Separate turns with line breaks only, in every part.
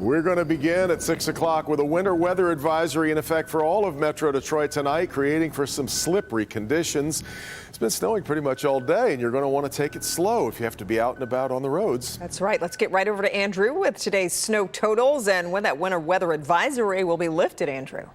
We're going to begin at 6 o'clock with a winter weather advisory in effect for all of Metro Detroit tonight, creating for some slippery conditions. It's been snowing pretty much all day, and you're going to want to take it slow if you have to be out and about on the roads.
That's right. Let's get right over to Andrew with today's snow totals and when that winter weather advisory will be lifted, Andrew.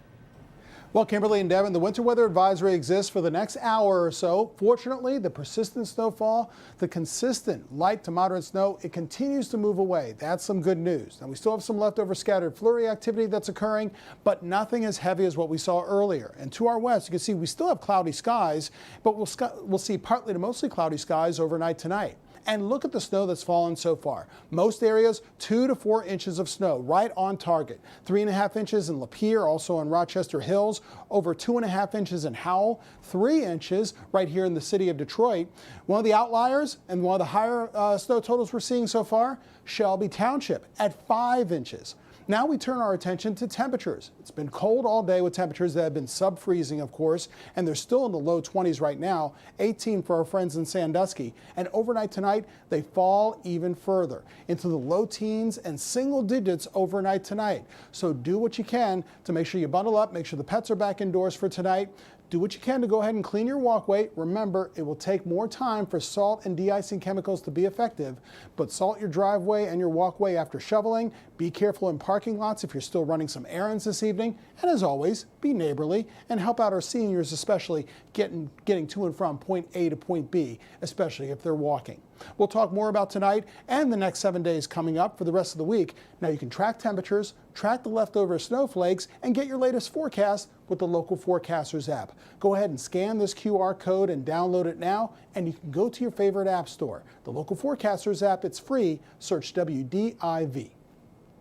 Well, Kimberly and Devin, the winter weather advisory exists for the next hour or so. Fortunately, the persistent snowfall, the consistent light to moderate snow, it continues to move away. That's some good news. Now, we still have some leftover scattered flurry activity that's occurring, but nothing as heavy as what we saw earlier. And to our west, you can see we still have cloudy skies, but we'll see partly to mostly cloudy skies overnight tonight. And look at the snow that's fallen so far. Most areas, 2 to 4 inches of snow, right on target. 3.5 inches in Lapeer, also in Rochester Hills. Over 2.5 inches in Howell. 3 inches right here in the city of Detroit. One of the outliers and one of the higher snow totals we're seeing so far, Shelby Township at 5 inches. Now we turn our attention to temperatures. It's been cold all day with temperatures that have been sub-freezing, of course, and they're still in the low 20s right now, 18 for our friends in Sandusky. And overnight tonight, they fall even further into the low teens and single digits overnight tonight. So do what you can to make sure you bundle up, make sure the pets are back indoors for tonight. Do what you can to go ahead and clean your walkway. Remember, it will take more time for salt and de-icing chemicals to be effective, but salt your driveway and your walkway after shoveling. Be careful in parking lots if you're still running some errands this evening. And as always, be neighborly and help out our seniors, especially getting to and from point A to point B, especially if they're walking. We'll talk more about tonight and the next 7 days coming up for the rest of the week. Now you can track temperatures, track the leftover snowflakes, and get your latest forecast with the Local Forecasters app. Go ahead and scan this QR code and download it now, and you can go to your favorite app store. The Local Forecasters app, it's free. Search WDIV.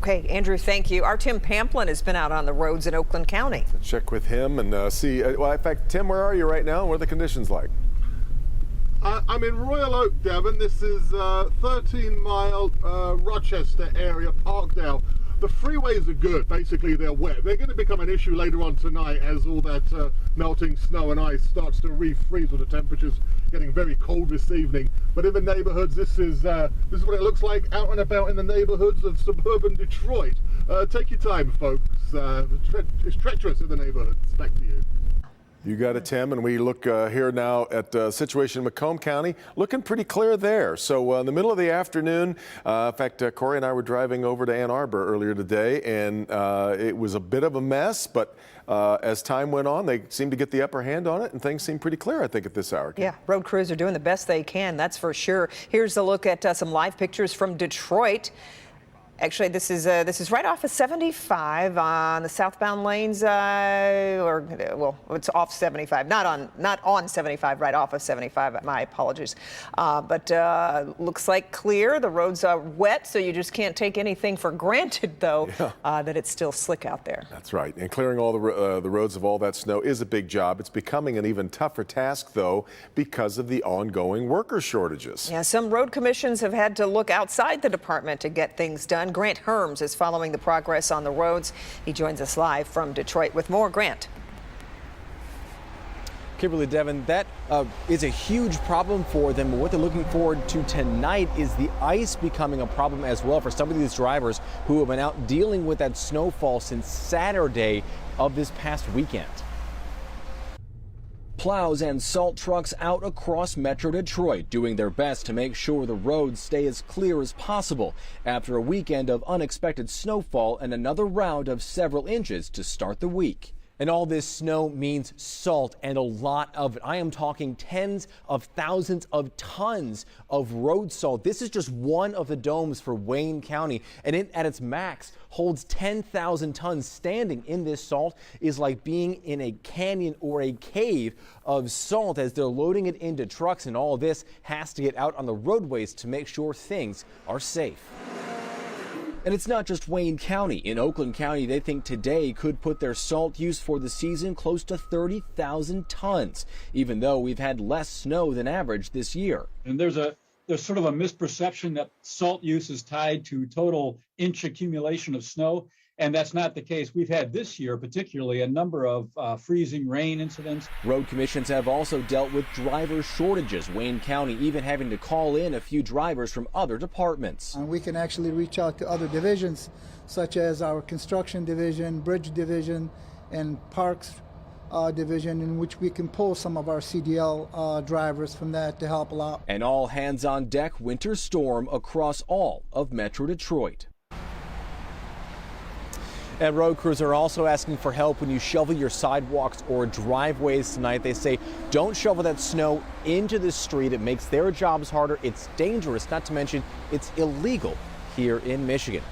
Okay, Andrew, thank you. Our Tim Pamplin has been out on the roads in Oakland County.
Check with him and see. Well, in fact, Tim, where are you right now? What are the conditions like?
I'm in Royal Oak, Devon. This is 13-mile Rochester area, Parkdale. The freeways are good. Basically, they're wet. They're going to become an issue later on tonight as all that melting snow and ice starts to refreeze with the temperatures getting very cold this evening. But in the neighborhoods, this is what it looks like out and about in the neighborhoods of suburban Detroit. Take your time, folks. It's treacherous in the neighborhoods. Back to you.
You got it, Tim, and we look here now at the situation in Macomb County, looking pretty clear there. So in the middle of the afternoon, in fact, Corey and I were driving over to Ann Arbor earlier today, and it was a bit of a mess, but as time went on, they seemed to get the upper hand on it, and things seem pretty clear, I think, at this hour.
Yeah, road crews are doing the best they can, that's for sure. Here's a look at some live pictures from Detroit. Actually, this is right off of 75 on the southbound lanes, well, it's off 75, not on 75, right off of 75. My apologies, but looks like clear. The roads are wet, so you just can't take anything for granted, though, that it's still slick out there.
That's right, and clearing all the roads of all that snow is a big job. It's becoming an even tougher task, though, because of the ongoing worker shortages.
Yeah, some road commissions have had to look outside the department to get things done. Grant Herms is following the progress on the roads. He joins us live from Detroit with more. Grant.
Kimberly, Devin, that is a huge problem for them. But what they're looking forward to tonight is the ice becoming a problem as well for some of these drivers who have been out dealing with that snowfall since Saturday of this past weekend. Plows and salt trucks out across Metro Detroit doing their best to make sure the roads stay as clear as possible after a weekend of unexpected snowfall and another round of several inches to start the week. And all this snow means salt, and a lot of it. I am talking tens of thousands of tons of road salt. This is just one of the domes for Wayne County, and it at its max holds 10,000 tons. Standing in this salt is like being in a canyon or a cave of salt as they're loading it into trucks, and all of this has to get out on the roadways to make sure things are safe. And it's not just Wayne County. In Oakland County, they think today could put their salt use for the season close to 30,000 tons, even though we've had less snow than average this year.
And there's sort of a misperception that salt use is tied to total inch accumulation of snow. And that's not the case. We've had this year, particularly, a number of freezing rain incidents.
Road commissions have also dealt with driver shortages, Wayne County even having to call in a few drivers from other departments.
And we can actually reach out to other divisions, such as our construction division, bridge division, and parks division, in which we can pull some of our CDL drivers from that to help a lot.
An all hands on deck winter storm across all of Metro Detroit.
And road crews are also asking for help when you shovel your sidewalks or driveways tonight. They say don't shovel that snow into the street. It makes their jobs harder. It's dangerous, not to mention it's illegal here in Michigan.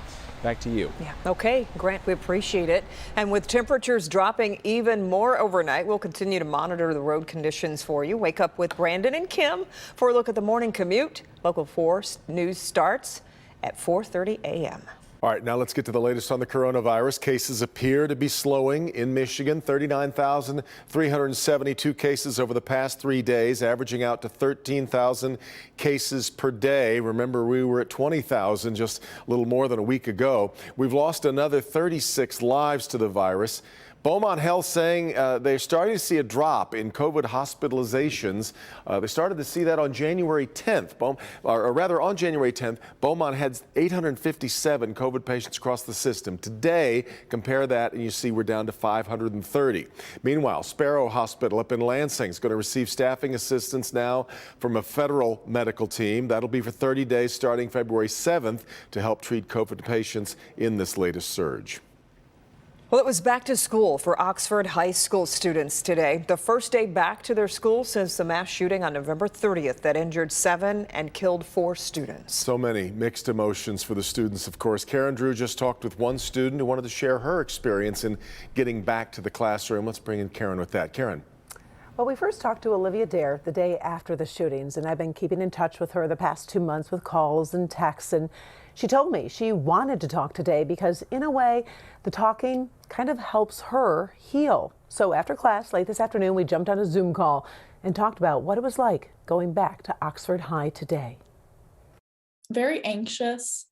Back to you.
Yeah. Okay, Grant, we appreciate it. And with temperatures dropping even more overnight, we'll continue to monitor the road conditions for you. Wake up with Brandon and Kim for a look at the morning commute. Local 4 news starts at 4:30 a.m.
All right, now let's get to the latest on the coronavirus. Cases appear to be slowing in Michigan. 39,372 cases over the past 3 days, averaging out to 13,000 cases per day. Remember, we were at 20,000 just a little more than a week ago. We've lost another 36 lives to the virus. Beaumont Health saying they're starting to see a drop in COVID hospitalizations. They started to see that on January 10th. Or rather, on January 10th, Beaumont had 857 COVID patients across the system. Today, compare that, and you see we're down to 530. Meanwhile, Sparrow Hospital up in Lansing is going to receive staffing assistance now from a federal medical team. That'll be for 30 days starting February 7th to help treat COVID patients in this latest surge.
Well, it was back to school for Oxford High School students today. The first day back to their school since the mass shooting on November 30th that injured 7 and killed 4 students.
So many mixed emotions for the students, of course. Karen Drew just talked with one student who wanted to share her experience in getting back to the classroom. Let's bring in Karen with that. Karen.
Well, we first talked to Olivia Dare the day after the shootings, and I've been keeping in touch with her the past 2 months with calls and texts, and she told me she wanted to talk today because, in a way, the talking kind of helps her heal. So after class, late this afternoon, we jumped on a Zoom call and talked about what it was like going back to Oxford High today.
Very anxious.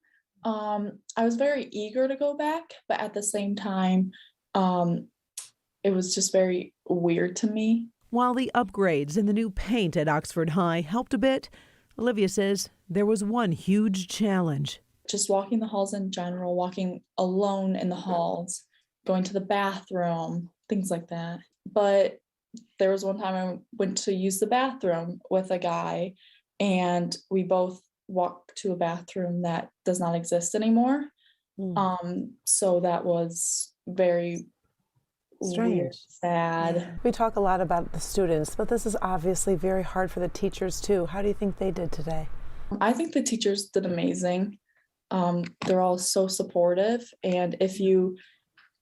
I was very eager to go back, but at the same time, it was just very weird to me.
While the upgrades and the new paint at Oxford High helped a bit, Olivia says there was one huge challenge.
Just walking the halls in general, walking alone in the halls, going to the bathroom, things like that. But there was one time I went to use the bathroom with a guy, and we both walked to a bathroom that does not exist anymore. So that was very
strange,
weird, sad.
Yeah. We talk a lot about the students, but this is obviously very hard for the teachers too. How do you think they did today?
I think the teachers did amazing. They're all so supportive, and if you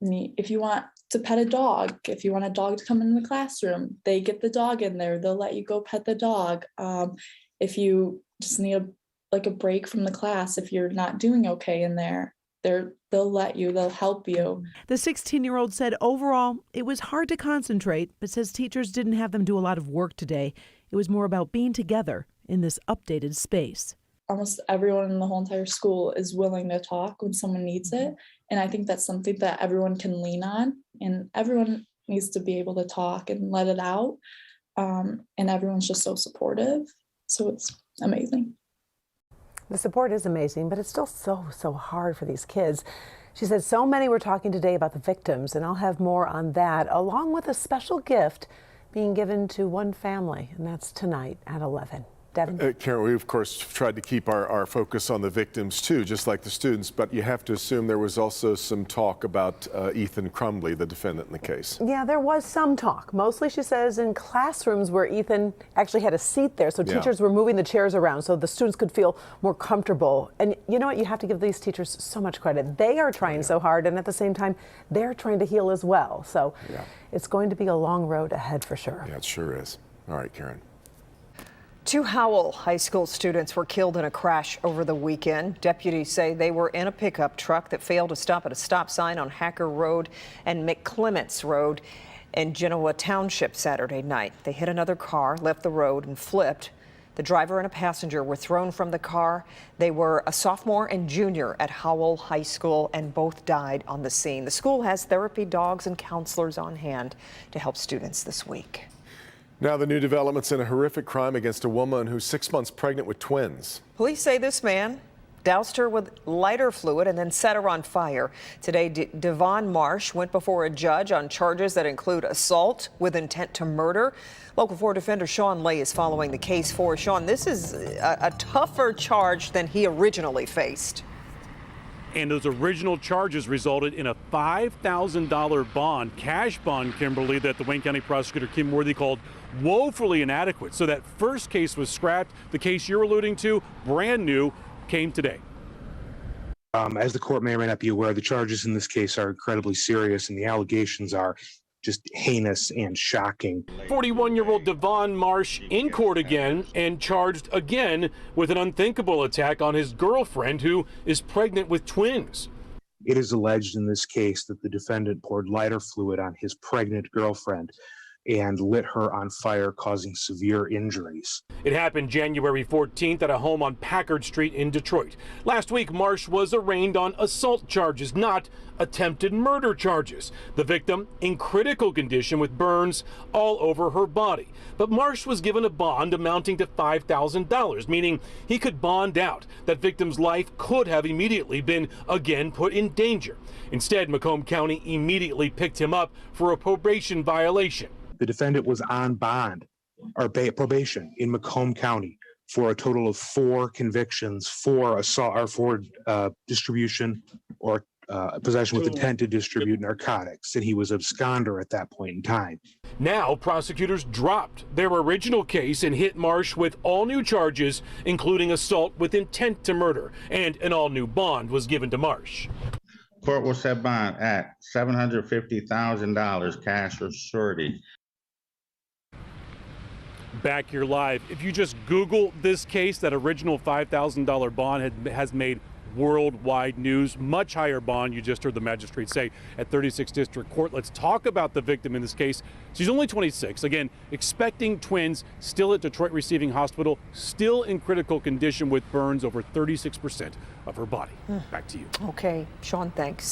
want to pet a dog, if you want a dog to come in the classroom, they get the dog in there. They'll let you go pet the dog. If you just need a break from the class, if you're not doing okay in there, they'll let you, they'll help you.
The 16-year-old said overall it was hard to concentrate, but says teachers didn't have them do a lot of work today. It was more about being together in this updated space.
Almost everyone in the whole entire school is willing to talk when someone needs it. And I think that's something that everyone can lean on, and everyone needs to be able to talk and let it out. And everyone's just so supportive. So it's amazing.
The support is amazing, but it's still so hard for these kids. She said so many were talking today about the victims, and I'll have more on that, along with a special gift being given to one family, and that's tonight at 11. Devin?
Karen, we of course tried to keep our focus on the victims too, just like the students, but you have to assume there was also some talk about Ethan Crumbley, the defendant in the case.
Yeah, there was some talk. Mostly, she says, in classrooms where Ethan actually had a seat there, so teachers were moving the chairs around so the students could feel more comfortable. And you know what? You have to give these teachers so much credit. They are trying so hard, and at the same time, they're trying to heal as well. So it's going to be a long road ahead for sure.
Yeah, it sure is. All right, Karen.
2 Howell High School students were killed in a crash over the weekend. Deputies say they were in a pickup truck that failed to stop at a stop sign on Hacker Road and McClements Road in Genoa Township Saturday night. They hit another car, left the road, and flipped. The driver and a passenger were thrown from the car. They were a sophomore and junior at Howell High School, and both died on the scene. The school has therapy dogs and counselors on hand to help students this week.
Now the new developments in a horrific crime against a woman who's 6 months pregnant with twins.
Police say this man doused her with lighter fluid and then set her on fire. Today, Devon Marsh went before a judge on charges that include assault with intent to murder. Local 4 defender Sean Lay is following the case for Sean. This is a tougher charge than he originally faced.
And those original charges resulted in a $5,000 bond, cash bond, Kimberly, that the Wayne County prosecutor Kim Worthy called woefully inadequate. So that first case was scrapped. The case you're alluding to, brand new, came today.
As the court may or may not be aware, the charges in this case are incredibly serious, and the allegations are just heinous and shocking.
41-year-old Devon Marsh in court again and charged again with an unthinkable attack on his girlfriend, who is pregnant with twins.
It is alleged in this case that the defendant poured lighter fluid on his pregnant girlfriend and lit her on fire, causing severe injuries.
It happened January 14th at a home on Packard Street in Detroit. Last week, Marsh was arraigned on assault charges, not attempted murder charges. The victim in critical condition with burns all over her body. But Marsh was given a bond amounting to $5,000, meaning he could bond out. That victim's life could have immediately been again put in danger. Instead, Macomb County immediately picked him up for a probation violation.
The defendant was on bond or probation in Macomb County for a total of 4 convictions for assault or for distribution or possession with intent to distribute narcotics, and he was absconder at that point in time.
Now, prosecutors dropped their original case and hit Marsh with all new charges, including assault with intent to murder, and an all-new bond was given to Marsh.
Court will set bond at $750,000 cash or surety.
Back here live. If you just Google this case, that original $5,000 bond has made worldwide news. Much higher bond, you just heard the magistrate say, at 36th District Court. Let's talk about the victim in this case. She's only 26. Again, expecting twins, still at Detroit Receiving Hospital, still in critical condition with burns over 36% of her body. Back to you.
Okay, Sean, thanks.